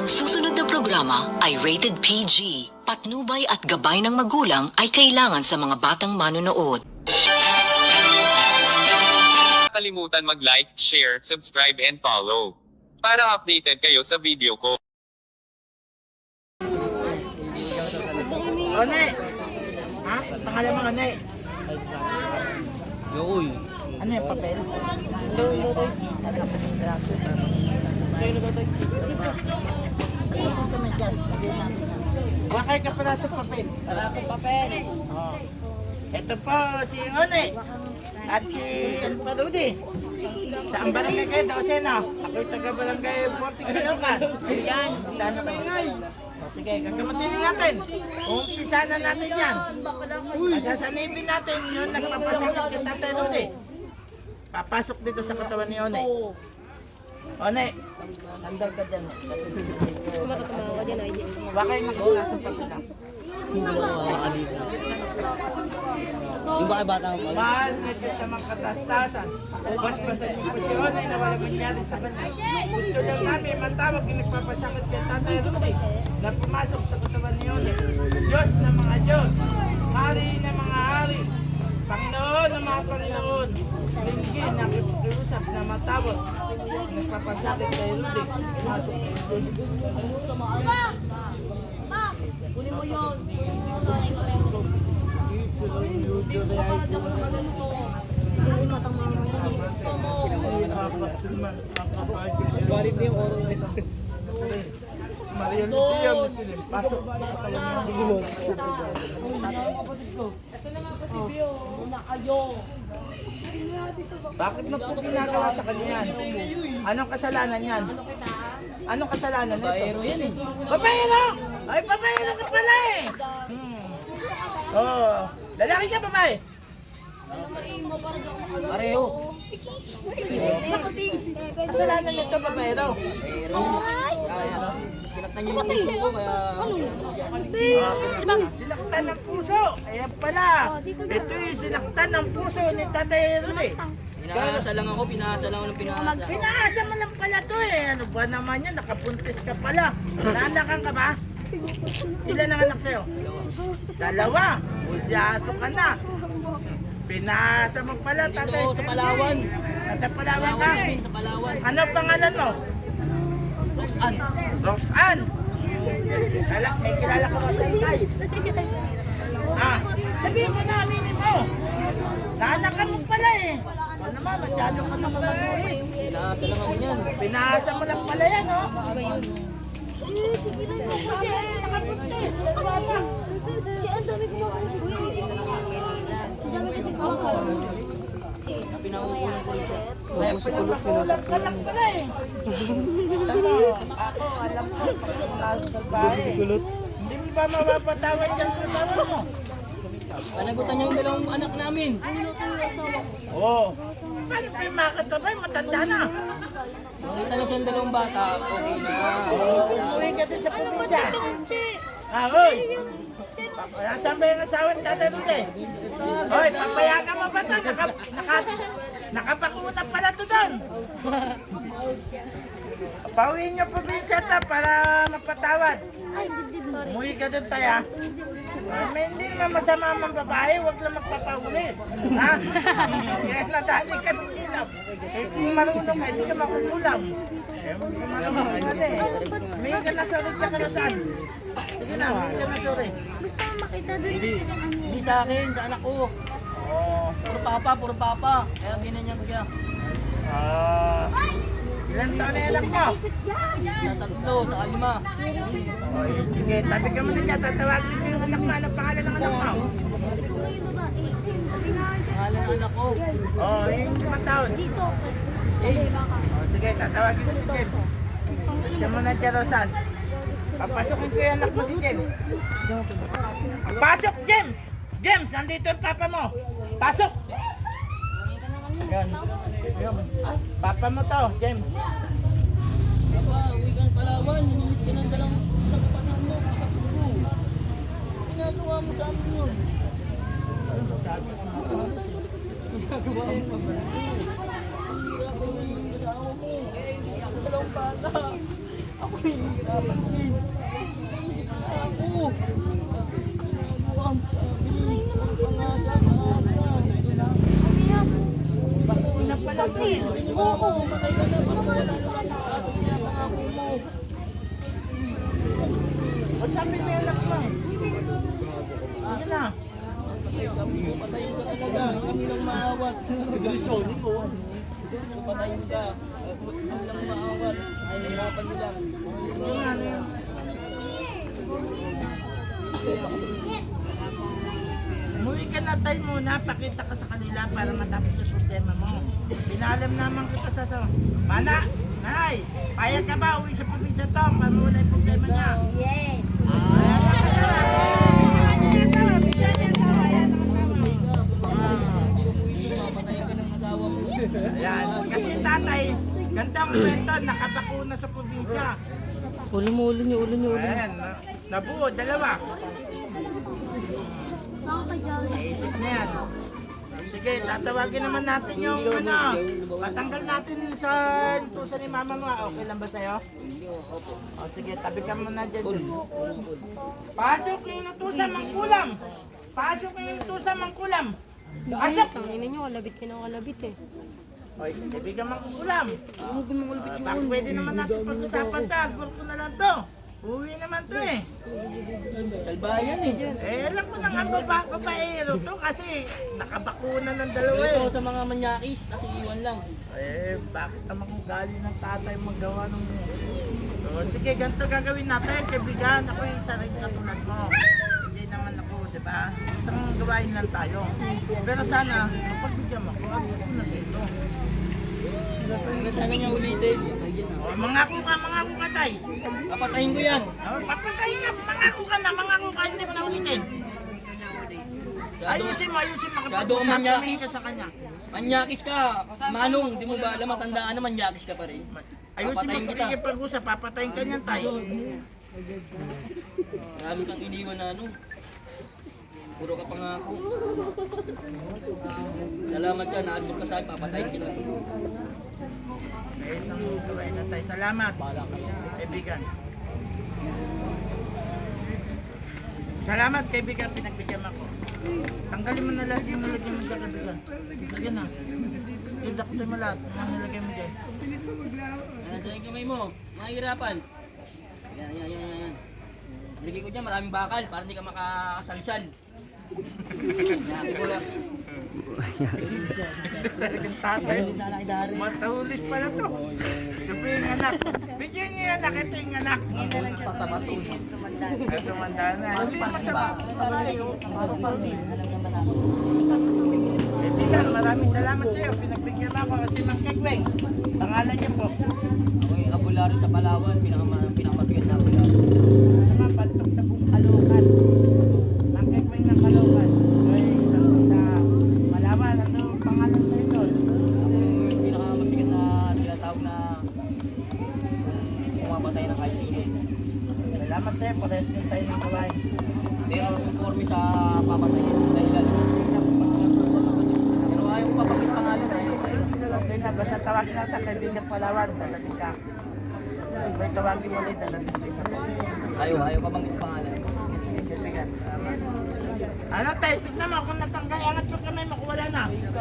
Ang susunod na programa ay rated PG. Patnubay at gabay ng magulang ay kailangan sa mga batang manonood. Kalimutan mag-like, share, subscribe and follow. Para updated kayo sa video ko. One! Ha? Pangalan mo, One? Yoy. Ano yung papel? Saan ka pa? Dito sa medyas. Wakay ka pala sa papel. Oh. Ito po si One. At si Rudy. Saan barangay kayo? Dawsena. Ako'y taga-barangay 40 Kalayokan. Ayan. Dano kayo ngayon. O sige, gagamatin natin. Umpisa na natin yan. Sasanipin natin yun, nagpapasakit kay Tatay Rudy. Papasok dito sa katawan ni One. One, sandal ka dyan. Wakay magkula sa pagkita. Yung baka bata mo pa. Mahal na Diyos sa mga katastasan. Basbasan niyo po si One na walang mangyari sa kanya. Gusto lang namin matawag yung nagpapasakit kay Tatay Rudy na pumasok sa katawan ni One. Diyos na mga Diyos, Hari na mga Hari, Panginoon ng mga Panginoon, Lingin na kikiusap na matawag nagpapasakit kay Rudy. Pumasok kay Rudy. Kunin mo yun. Galit na yung oro nito. Maria Lucia Muslim, pasok sa katawan ng Diyos. Bakit mo po ginagawa sa kanya yan? Anong kasalanan yan? Anong kasalanan nito? Baero yan eh. Babaero! Ay, babaero ka pala eh! Oh, lalaki ka babae? Pareho. Kasalanan nito babaero? Baero. Kinaktan niyo yung puso ko kaya... Sinaktan ng puso! Ayan pala! Ito yung sinaktan ng puso ni Tatay Rudy. Pinaasa lang ako ng pinaasa. Pinaasa mo lang pala to eh. Ano ba naman yan? Nakapuntis ka pala. Nanakan ka ba? Ilan ang anak sa'yo? Dalawa. Ulyaso ka na. Pinaasa mo pala, tatay. Dito sa Palawan. Nasa Palawan ka? Sa Palawan. Ano pangalan mo? Roxanne. Roxanne. May kilala ko Roxanne kay. Ah, sabihin mo na, aminin mo. Nanakan mo pala eh. O naman, masyado ka naman mag-ulis. Pinaasa lang ako niyan. Pinaasa mo lang pala yan, oh. Nakapuntis. Dalawa lang. Pinaupunan ko ito. Pinagpakulang ka lang pala eh. Tama, ako alam ko pag sa bahay. Hindi mo ba mapapatawad yung kasama mo? Panagutan niya yung dalawang anak namin. Oo. Paano pa yung makatabay? Matanda na. Nakita lang siya yung dalawang bata. Okay na. Umuwi ka din sa probinsya. Ah, hoy. Nasaan ba yung asawa ni Tatay Rudy? Hoy, papayagan mo ba ito? Nakapakuna pala ito doon. Pauwiin nyo probinsya ito para mapatawad. Umuwi ka doon tayo. May hindi naman masama ang babae, huwag lang magpapaulit. Ha? Kaya nadali ka ng ulam. Eh kung marunong ka, hindi ka makukulam. Eh hindi ka marunong ka eh. May ka na sorry ka na saan? Sige na, may ka na sorry. Gusto ko makita doon. Hindi sa akin, sa anak ko. Oo. Puro papa. Kaya ginanyan ko siya. Ilan taon na yung anak mo? Sa tatlo, sa kalima. Oy, sige, tabi ka muna dyan. Tatawagin ko yung anak mo. Anong pangalan ng anak mo? Pangalan ng anak ko. Oh, yung 5 taon. Oh, sige, tatawagin ko si James. Tapos ka muna dyan, Rosan. Papasukin ko yung anak mo si James. Pasok, James! James, nandito yung papa mo. Pasok! Yan. Papa mo to, James. Papa, uwi ka ng Palawan. Namimis ka ng dalawang isang kapatid mo. Kapatid. Ginagawa mo sa amin yun. Ginagawa mo. Hirap ko yung asawa mo. Dalawang bata. Ako Nahihirapan din. Ako. Pangasa ka na. Umiyak. Bakuna pala to eh. Oo. Patay ka na. Pangawala na lang. Kaso niya pangako mo. O sabi mo anak mo. Sige na. Patayin ka talaga. Kami lang maawat. Sorry ko. Patayin ka. Kami lang maawat. Ay, nahirapan nila. Sige na, ano yun? Umuwi ka na tayo muna, pakita ka sa kanila para matapos sa sistema mo. Pinalam naman kita sa Mana, Nay, payag ka ba uwi sa probinsya to para wala yung problema niya? Yes. Ayan ang asawa. Bigyan niya yung asawa, bigyan niya yung asawa. Ayan ang asawa. Patayin ka ng asawa mo. Ayan, kasi tatay, gandang kwento, nakabakuna sa probinsya. Uli mo. Ayan, nabuo, dalawa. Saan ka dyan? Naisip na yan. Sige, tatawagin naman natin yung patanggal natin sa intusan ni mama mo. Okay lang ba sa'yo? O sige, tabi ka muna dyan. Pasok yung intusan mangkulam. Pasok yung intusan mangkulam. Pasok! Tangina nyo, kalabit ka ng kalabit eh. Oy, kaibigan mangkulam. Huwag mo malabit Baka pwede naman natin pag-usapan ka. Gurko na lang to. Uwi naman to eh. Salbayan eh. Alam ko na nga babaero to kasi nakabakuna ng dalawa eh. Ito sa mga manyakis, kasi iwan lang. Bakit naman kung galing ng tatay magawa ng... So, sige, ganito gagawin natin. Kaibigan, ako yung isa rin katulad mo. Hindi naman ako, di ba? Isang gawain lang tayo. Pero sana, mapagbigyan mo ako, ako na sa ito. Sana niya ulitin. O, mangako ka tay. Papatayin ko yan. O, papatayin ka, mangako ka, hindi mo na ulitin. Ayusin mo, Masyado kang manyakis. ka sa kanya. Manyakis ka. Manong, di mo ba alam, matandaan na manyakis ka pa rin. Ayusin Papatayin mo, kita. pakikipag-usap, papatayin ka niyan tay. Marami kang iniwan na ano. Puro ka pangako. Salamat ka, naadbog ka sa akin, papatayin kita. May isang gawain na tayo. Salamat. Kaibigan. Salamat kaibigan, pinagbigyan mo ako. Tanggalin mo na lahat yung nilagay mo sa kaibigan. Sige na. Idaktin mo lahat yung nilagay mo dyan. Ano sa kamay mo? Mahirapan. Yan. Lagay ko dyan, maraming bakal para hindi ka makasalsal. Yan, ko lang. Talagang tatay. Matahulis pala to. Ito po yung anak. Bigyan niyo yung anak. Ito yung anak. Ay, tumanda na. Hindi masama. Kaibigan, maraming salamat sa iyo. Pinagbigyan mo ako kasi Mang Kegweng. Pangalan niyo po. Ako yung abularyo sa Palawan, pinakamabigat na abularyo. Naman, pantok sa buong Caloocan. Mang Kegweng ng Caloocan. Ay, pantok sa Palawan. Ano ang pangalan sa ito? Ako yung pinakamabigat na tinatawag na pumapatay ng kahit sino. Salamat sa iyo. Parehas din tayo ng kawain. Pero conforme sa papatayin, dahilan. Pero ayaw ko papakit pangalan. Okay na, basta tawagin natin kaibigan Palawan. Dalating ka. Kung tawagin mo ulit, dalating din ako. Ayaw ka bang pangalan? Sige, kaibigan. Ano tayo? Tignan mo kung natanggal. Angat mo kamay, makuwala na. Yun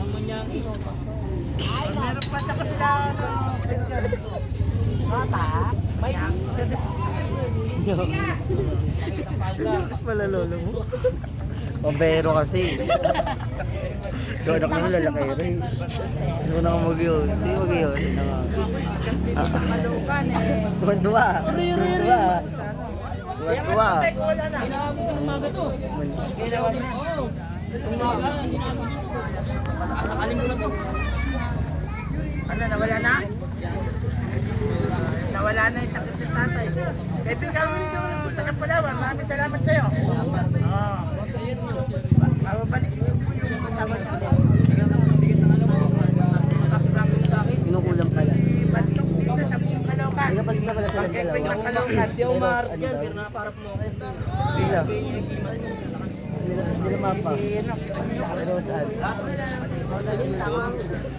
ang manyakis. Meron pa sa kapila. Mata? May angst ka din. Tapos pala lolo mo. Pabero kasi. Ikaw anak mo lalaki rin. Hindi ko na mag-yun. Hindi mag-yun. Sikat dito sa Caloocan eh. Tuwan-tuwa. Tuwan-tuwa. Kaya Tuwan-tuwa. nga tatay, wala na. Ginagawa ka ng maga to. Ginawa na. Oo. Umaga, ginagawa. Asakalin mo na to. Ano, nawala na? Nawala na yung sakit ng tatay. Kaibigan taga Palawan, maraming salamat sa'yo. Oo. Mababalik yung kasama niyo. Kinukulam pala. Bantok dito sa buong Caloocan. Nagabalik na pala sila Pag-ekweng ng dalawa. Caloocan. Hindi ako maharap yan, pero naparap mo ako. Sila. Hindi mapa. Si ano? Pero saan?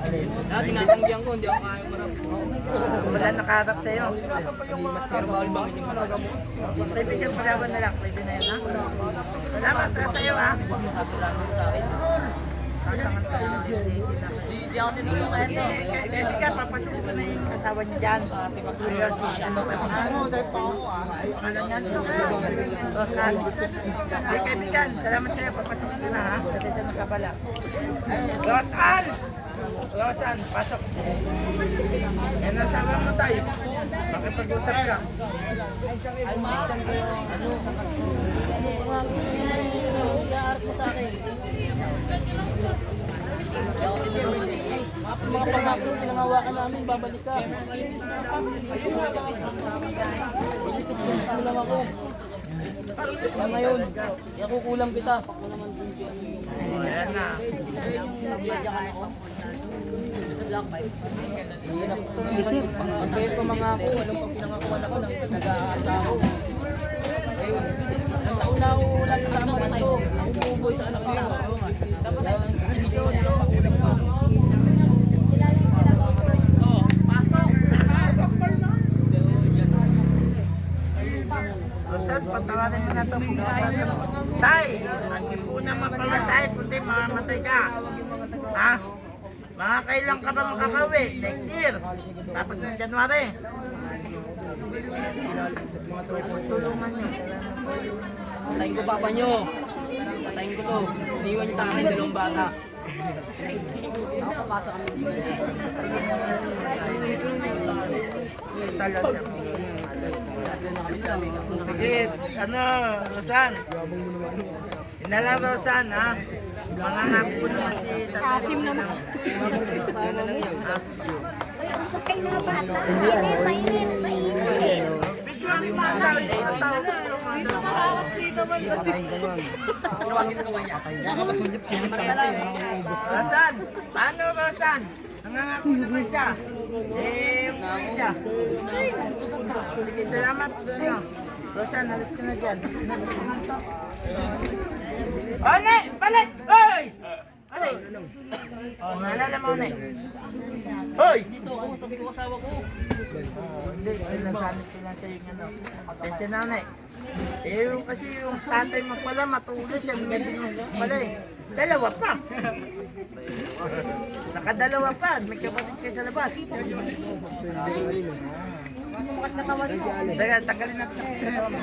Alin? Tinatanggihan ko, hindi ako kaya marap. Wala nakaharap sa'yo. Pero bawal ba hindi mo? Kaibigan palaban na lang. Pwede na yan, ha? Salamat sa'yo, ha? Kasangan ka rin. Hindi ako tinulong na ito. Kaibigan, papasok ko na yung asawa niya dyan. Ayos, ano pa yung pangalan niyan? Rosal. Okay, kaibigan, salamat sa'yo. Papasok ko na, ha? Dati siya nakabala. Rosal! Rosal, pasok. Yan ang asawa mo tayo. Makipag-usap ka. Mga pangako, pinangawakan namin, babalik ka. Ito lang ako. Kaya ngayon, kukulang kita. Ayan na. Isip, pagbayad ko mga ako, walang pang pinangakuan ako ng nag-aasawa. Ayun, ang taon na ako lang kasama nito. Ako bubuhay sa anak niya. Dapat ay episode, pakulang pa. Rosal, patawarin mo na ito. Tay, ang ipunan mo pamasahe, kundi mamamatay ka. Ha? Mga kailan ka ba makakawi? Next year. Tapos ng January. Tulungan nyo. Patayin ko papa nyo. Patayin ko to. Iniwan niyo sa akin dalawang bata. Talaga siya. Sige, ano, Rosan? Inalang Rosan, ha? Mga ngako naman si Tatay. Asim naman. Yan na lang yun. Ha? Mainit. Visual mo na lang. Rosan, paano Rosan? Nangangako naman siya. Umuwi siya. Sige, salamat. Ano? Rosan, alis ka na dyan. One! Balik! Hoy! Hoy! Oh, naalala mo, One. Hoy! Dito ako, sabi ko asawa ko. Hindi, pinasanit ko lang sa yung ano. Kasi nanay. Kasi yung tatay mo pala matulis yan. May binunod pala eh. Dalawa pa. Nakadalawa pa. May kapatid kayo sa labas. Teka, tagalin natin sa katawan mo.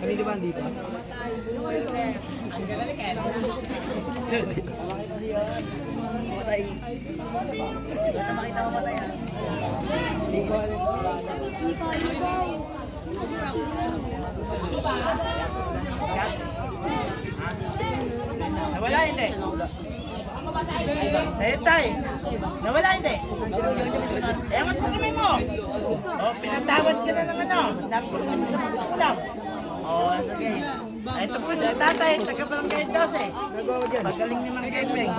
Kanili ba dito? Matay. Basta makita mo matay ah. Nawala hindi? Sa'yo tay. Nawala hindi? Ewan mo kami mo. O, pinatawad ka na ng ano. Nagpulong ka na sa pagkukulang. O, sige. Ito po si tatay, taga-barangay 12. Magaling naman kay Peng.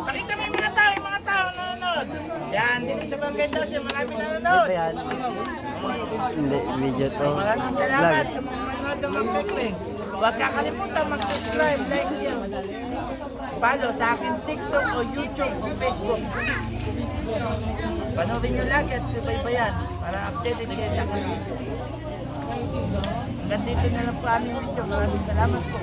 Pakita mo yung mga tao nanonood. Yan, dito sa barangay 12, marami nanonood. Hindi, video to. Maraming salamat sa mga manonood ng mga Peng. Huwag kakalimutan mag-subscribe, like, share. Follow sa akin TikTok o YouTube o Facebook. Panoorin nyo lagi at subaybayan para updated kayo sa akin. Hanggang dito na lang po aming video. Maraming salamat po.